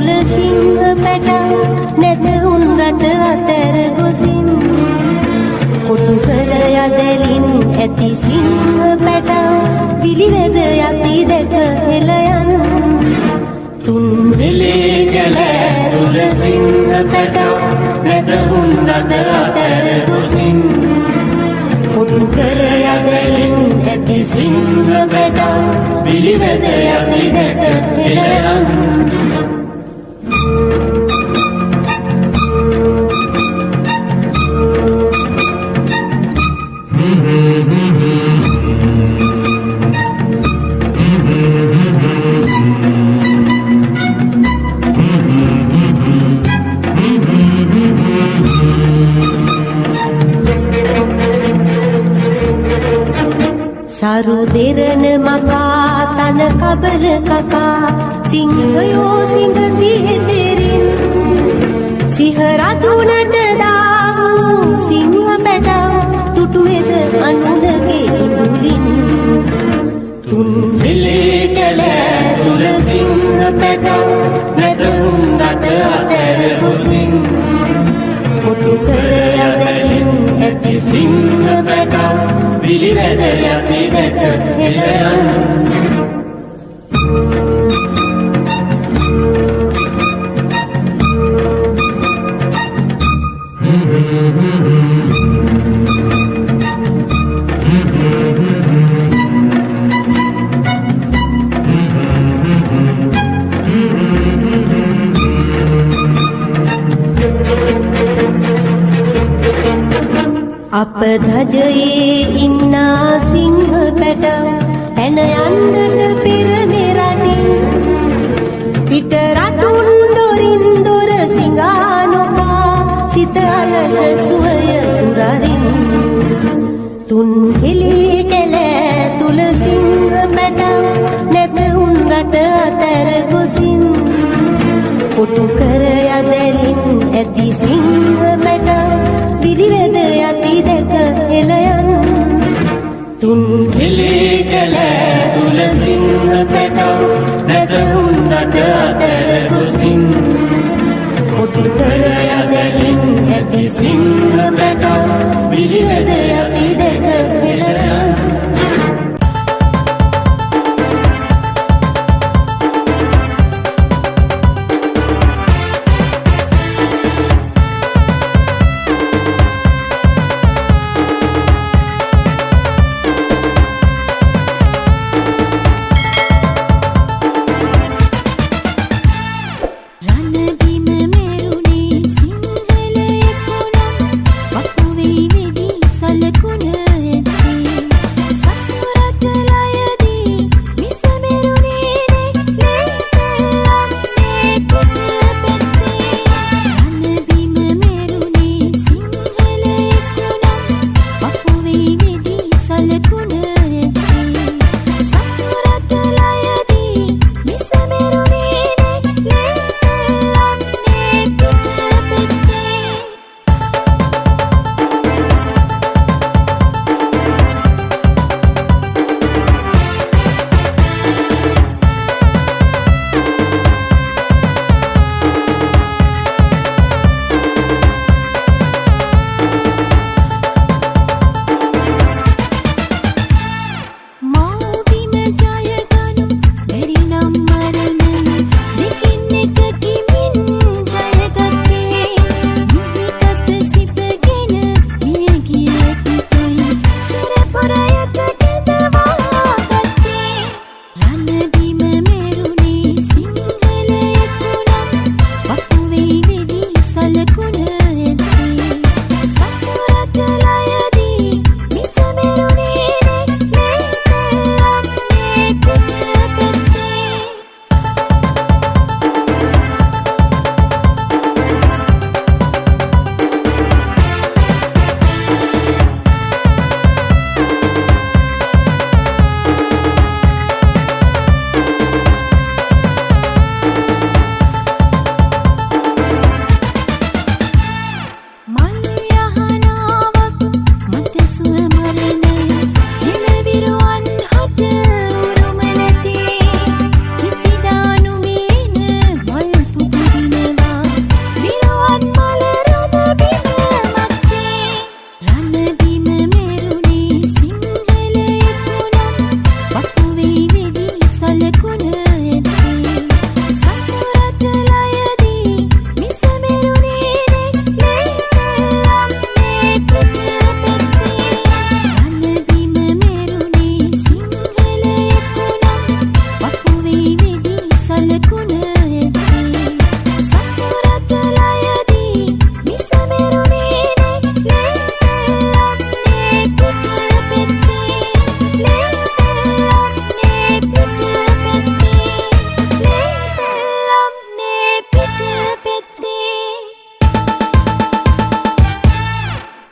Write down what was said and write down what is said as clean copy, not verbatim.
තුල සිංහ පැටව නැත උන් රට අතර ගොසින් කොටු කර යදලින් ඇති සිංහ පැටව පිළිවෙද යති දැක හෙළයන් තුන් වෙලේ ගල තුල සිංහ පැටව නැත උන් රට අතර ගොසින් කොටු කර යදලින් ඇති සිංහ පැටව පිළිවෙද යති දැක හෙළයන් සරු දෙරණ මකා තන කබල කකා සිංහයෝ සිංහති හෙතෙරින් සිහරතුනට දාවූ සිංහ පැටව තුටු හෙද අනුලගේ ඉදුලින් තුන් වෙලේ කැල තුල සිංහ පැටව නැතුම් රට අතර ගොසින් කොටු කර යදලින් ඇති සිංහ පැටව පිළිවෙද යති දැක හෙළයන් අප ධජයේ ඉන්නා සිංහ පැටව පැන යන්නට පෙර මෙරටින් පිට රතුන් දොරින් දොර සිඟා නොකා සිත අලස සුවය තුරරින් තුන් හෙළේ කැල තුල සිංහ පැටව නැත උන් රට අතර ගොසින් කොටු කර යදලින් ඇති